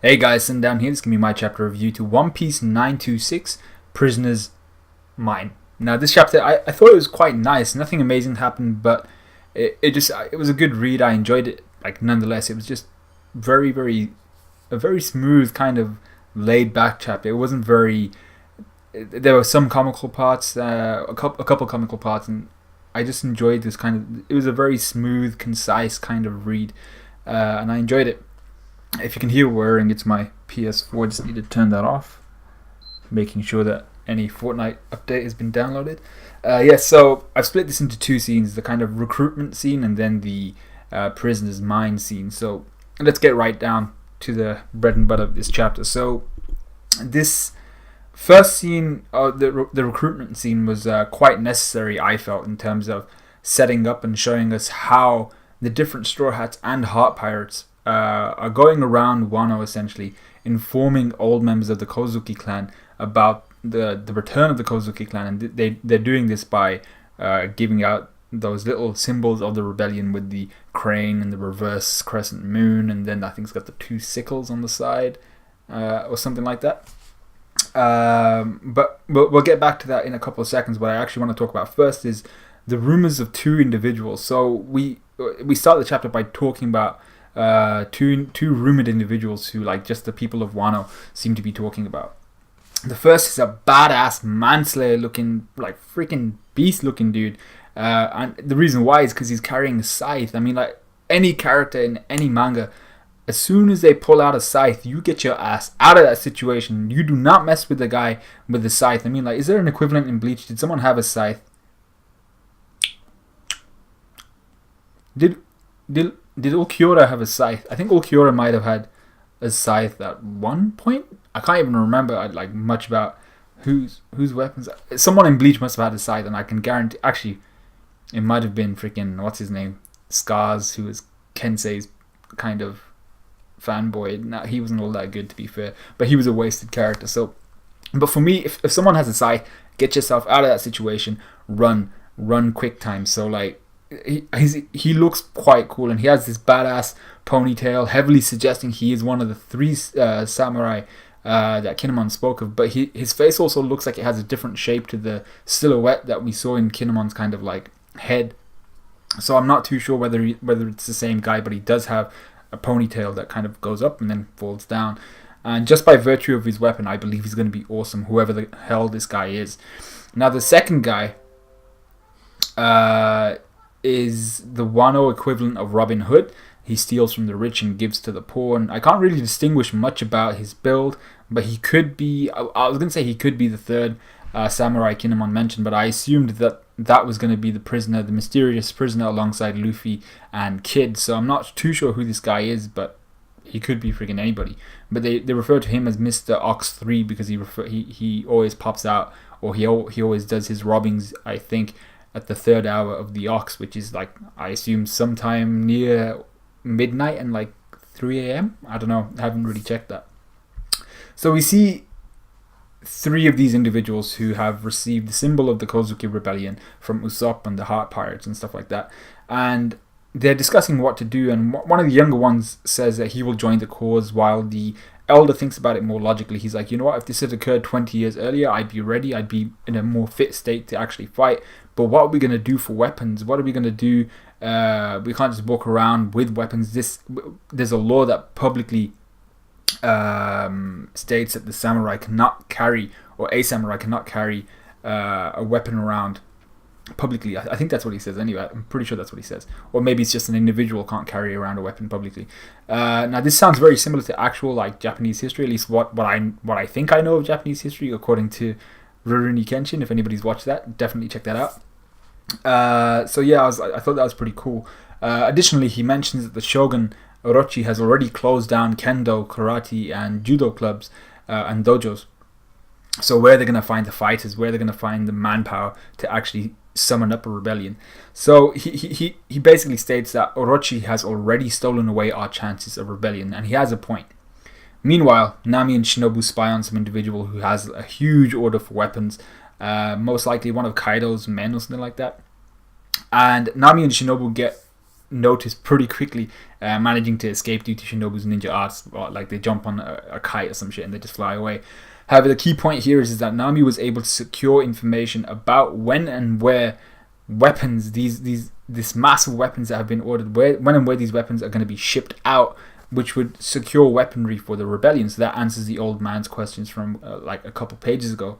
Hey guys, sitting down here. This is going to be my chapter review to One Piece 926, Prisoner's Mine. Now this chapter, I thought it was quite nice. Nothing amazing happened, but it was a good read. I enjoyed it. Nonetheless, it was just a very smooth kind of laid back chapter. It wasn't very. There were some comical parts, a couple comical parts, and I just enjoyed this kind of. It was a very smooth, concise kind of read, and I enjoyed it. If you can hear whirring, it's my PS4. Just need to turn that off, making sure that any Fortnite update has been downloaded. So I've split this into two scenes: the kind of recruitment scene and then the prisoner's mine scene. So let's get right down to the bread and butter of this chapter. So this first scene, the recruitment scene, was quite necessary, I felt, in terms of setting up and showing us how the different Straw Hats and Heart Pirates are going around Wano, essentially informing old members of the Kozuki clan about the return of the Kozuki clan, and they're doing this by giving out those little symbols of the rebellion with the crane and the reverse crescent moon, and then I think it's got the two sickles on the side, or something like that. But we'll get back to that in a couple of seconds. What I actually want to talk about first is the rumors of two individuals. So we start the chapter by talking about two rumored individuals who, like, just the people of Wano seem to be talking about. The first is a badass manslayer looking, like, freaking beast looking dude, and the reason why is because he's carrying a scythe. I mean, like, any character in any manga, as soon as they pull out a scythe, you get your ass out of that situation. You do not mess with the guy with the scythe. I mean, like, is there an equivalent in Bleach? Did someone have a scythe? Did Ulquiorra have a scythe? I think Ulquiorra might have had a scythe at one point. I can't even remember much about whose weapons. Someone in Bleach must have had a scythe, and I can guarantee. Actually, it might have been freaking what's his name, Scars, who was Kensei's kind of fanboy. Now, he wasn't all that good, to be fair, but he was a wasted character. So, but for me, if someone has a scythe, get yourself out of that situation. Run quick time. So, like, he looks quite cool, and he has this badass ponytail, heavily suggesting he is one of the three samurai that Kinemon spoke of. But his face also looks like it has a different shape to the silhouette that we saw in Kinemon's kind of like head. So I'm not too sure whether it's the same guy, but he does have a ponytail that kind of goes up and then falls down. And just by virtue of his weapon, I believe he's going to be awesome, whoever the hell this guy is. Now, the second guy is the Wano equivalent of Robin Hood. He steals from the rich and gives to the poor, and I can't really distinguish much about his build, but he could be, I was going to say he could be the third samurai Kinemon mentioned, but I assumed that was going to be the mysterious prisoner alongside Luffy and Kid. So I'm not too sure who this guy is, but he could be freaking anybody. But they refer to him as Mr. Ox 3 because he always pops out, or he always does his robbings, I think, at the third hour of the Ox, which is, like, I assume sometime near midnight and like 3 a.m. I don't know, I haven't really checked that. So we see three of these individuals who have received the symbol of the Kozuki rebellion from Usopp and the Heart Pirates and stuff like that, and they're discussing what to do. And one of the younger ones says that he will join the cause, while the elder thinks about it more logically. He's like, you know what, if this had occurred 20 years earlier, I'd be ready, I'd be in a more fit state to actually fight. But what are we going to do for weapons? What are we going to do? We can't just walk around with weapons. There's a law that publicly states that the samurai cannot carry, or a samurai cannot carry a weapon around publicly. I think that's what he says anyway. I'm pretty sure that's what he says. Or maybe it's just an individual can't carry around a weapon publicly. Now, this sounds very similar to actual, like, Japanese history, at least what I think I know of Japanese history, according to Rurouni Kenshin. If anybody's watched that, definitely check that out. So yeah, I thought that was pretty cool. Additionally, he mentions that the Shogun Orochi has already closed down kendo, karate, and judo clubs and dojos. So where they're going to find the fighters, where they're going to find the manpower to actually summon up a rebellion. So he basically states that Orochi has already stolen away our chances of rebellion, and he has a point. Meanwhile, Nami and Shinobu spy on some individual who has a huge order for weapons, most likely one of Kaido's men or something like that. And Nami and Shinobu get noticed pretty quickly, managing to escape due to Shinobu's ninja arts. Like they jump on a kite or some shit and they just fly away. However, the key point here is that Nami was able to secure information about when and where weapons, this massive weapons that have been ordered, when and where these weapons are going to be shipped out, which would secure weaponry for the rebellion. So that answers the old man's questions from like a couple pages ago.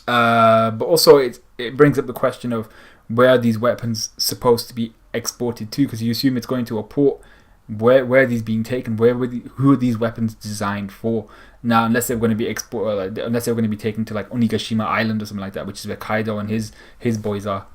But also it brings up the question of where are these weapons supposed to be exported to, because you assume it's going to a port. Where are these being taken? Who are these weapons designed for? Now, unless they're going to be unless they're going to be taken to like Onigashima Island or something like that, which is where Kaido and his boys are.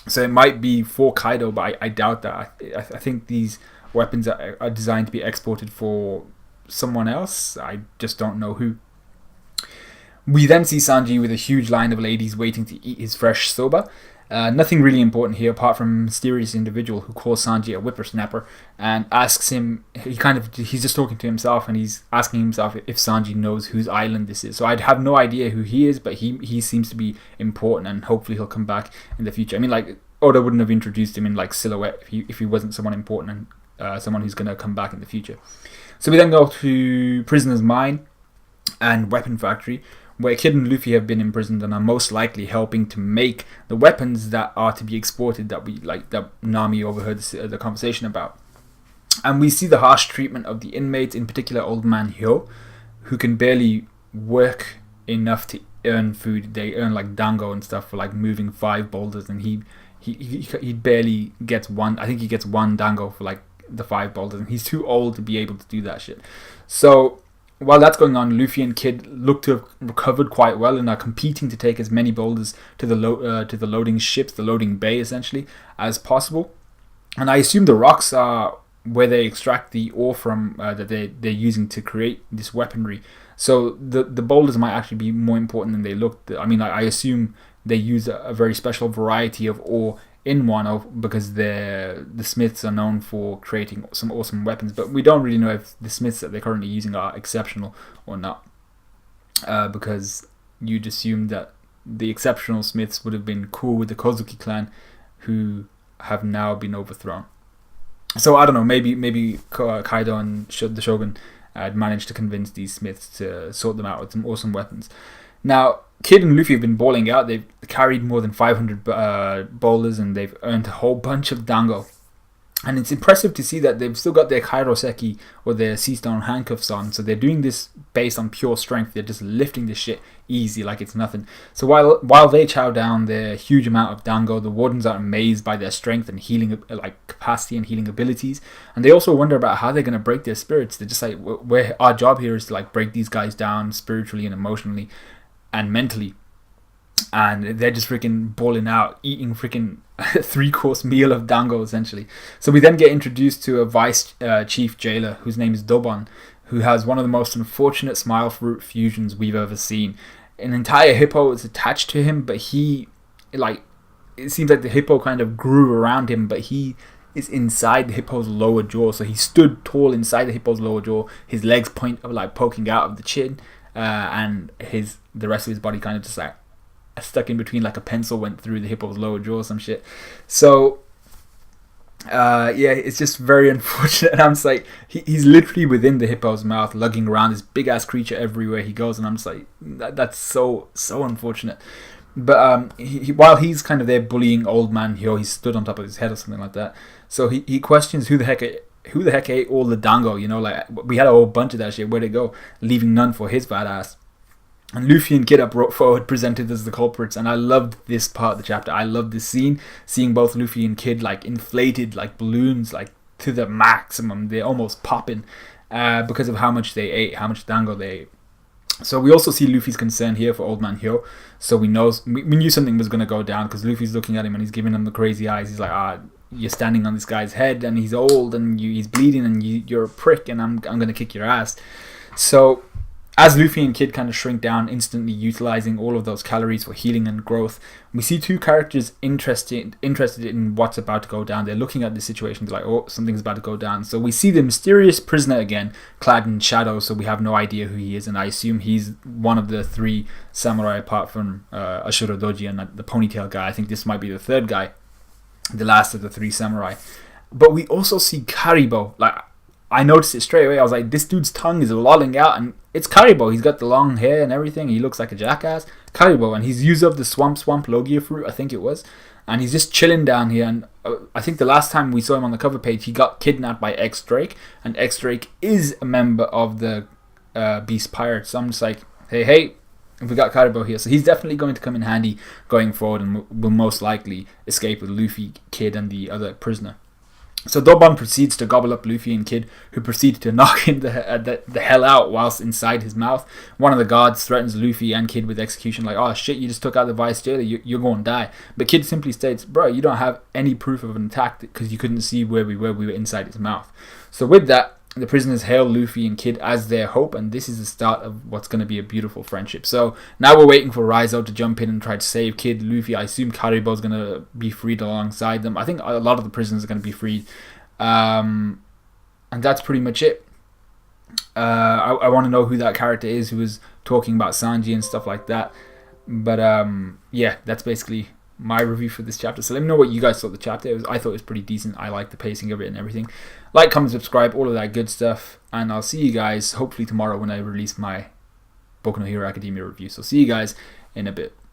So it might be for Kaido, but I doubt that. I think these weapons are designed to be exported for someone else. I just don't know who. We then see Sanji with a huge line of ladies waiting to eat his fresh soba. Nothing really important here apart from a mysterious individual who calls Sanji a whippersnapper and asks him, he's just talking to himself and he's asking himself if Sanji knows whose island this is. So I'd have no idea who he is, but he seems to be important and hopefully he'll come back in the future. I mean, like, Oda wouldn't have introduced him in like silhouette if he wasn't someone important and someone who's going to come back in the future. So we then go to Prisoner's Mine and Weapon Factory, where Kid and Luffy have been imprisoned and are most likely helping to make the weapons that are to be exported that Nami overheard the conversation about. And we see the harsh treatment of the inmates, in particular Old Man Hyo, who can barely work enough to earn food. They earn like dango and stuff for like moving 5 boulders, and he barely gets one. I think he gets 1 dango for like the 5 boulders, and he's too old to be able to do that shit. So while that's going on, Luffy and Kid look to have recovered quite well and are competing to take as many boulders to the loading ships, the loading bay essentially, as possible. And I assume the rocks are where they extract the ore from that they're using to create this weaponry. So the boulders might actually be more important than they look. I mean, I assume they use a very special variety of ore in Wano because the smiths are known for creating some awesome weapons, but we don't really know if the smiths that they're currently using are exceptional or not, because you'd assume that the exceptional smiths would have been cool with the Kozuki clan, who have now been overthrown. So I don't know, maybe Kaido and the Shogun had managed to convince these smiths to sort them out with some awesome weapons. Now, Kid and Luffy have been balling out. They've carried more than 500 boulders and they've earned a whole bunch of dango. And it's impressive to see that they've still got their kairoseki or their sea stone handcuffs on. So they're doing this based on pure strength. They're just lifting this shit easy like it's nothing. So while they chow down their huge amount of dango, the wardens are amazed by their strength and healing capacity and healing abilities. And they also wonder about how they're going to break their spirits. They're just like, our job here is to like break these guys down spiritually and emotionally and mentally, and they're just freaking balling out, eating freaking 3-course meal of dango essentially. So we then get introduced to a vice chief jailer whose name is Dobon, who has one of the most unfortunate smile fruit fusions we've ever seen. An entire hippo is attached to him, but it seems like the hippo kind of grew around him, but he is inside the hippo's lower jaw. So he stood tall inside the hippo's lower jaw, his legs poking out of the chin, and the rest of his body kind of just like stuck in between, like a pencil went through the hippo's lower jaw or some shit. So it's just very unfortunate. And I'm just like, he's literally within the hippo's mouth, lugging around this big ass creature everywhere he goes, and I'm just like, that's so unfortunate. But while he's kind of there bullying Old Man Hyo, he stood on top of his head or something like that. So he questions who the heck ate all the dango, like we had a whole bunch of that shit, where'd it go, leaving none for his fat ass. And Luffy and Kid are brought forward, presented as the culprits, and I loved this part of the chapter. I loved this scene, seeing both Luffy and Kid like inflated like balloons, like to the maximum. They're almost popping because of how much they ate, how much dango they ate. So we also see Luffy's concern here for Old Man Hyo. So we knew something was going to go down, because Luffy's looking at him and he's giving him the crazy eyes. He's like, you're standing on this guy's head and he's old and he's bleeding and you're a prick and I'm going to kick your ass. So as Luffy and Kid kind of shrink down, instantly utilizing all of those calories for healing and growth, we see 2 characters interested in what's about to go down. They're looking at the situation, they're like, oh, something's about to go down. So we see the mysterious prisoner again, clad in shadow, so we have no idea who he is, and I assume he's one of the 3 samurai apart from Ashura Doji and the ponytail guy. I think this might be the 3rd guy, the last of the 3 samurai. But we also see Karibo. Like, I noticed it straight away. I was like, this dude's tongue is lolling out, and it's Karibo. He's got the long hair and everything. He looks like a jackass. Karibo, and he's used up the swamp Logia fruit, I think it was, and he's just chilling down here. And I think the last time we saw him on the cover page, he got kidnapped by X Drake, and X Drake is a member of the Beast Pirates. So I'm just like, hey, we got Karibo here, so he's definitely going to come in handy going forward, and will most likely escape with Luffy, Kid, and the other prisoner. So Dobon proceeds to gobble up Luffy and Kid, who proceed to knock him the hell out whilst inside his mouth. One of the guards threatens Luffy and Kid with execution, like, oh shit, you just took out the vice jailer, you're going to die. But Kid simply states, bro, you don't have any proof of an attack because you couldn't see where we were inside his mouth. So with that, the prisoners hail Luffy and Kid as their hope, and this is the start of what's going to be a beautiful friendship. So now we're waiting for Raizo to jump in and try to save Kid, Luffy. I assume Karibo's going to be freed alongside them. I think a lot of the prisoners are going to be freed. And that's pretty much it. I want to know who that character is who was talking about Sanji and stuff like that. But yeah, that's basically my review for this chapter. So let me know what you guys thought of the chapter. I thought it was pretty decent. I like the pacing of it and everything. Like, comment, subscribe, all of that good stuff. And I'll see you guys hopefully tomorrow when I release my Boku no Hero Academia review. So see you guys in a bit.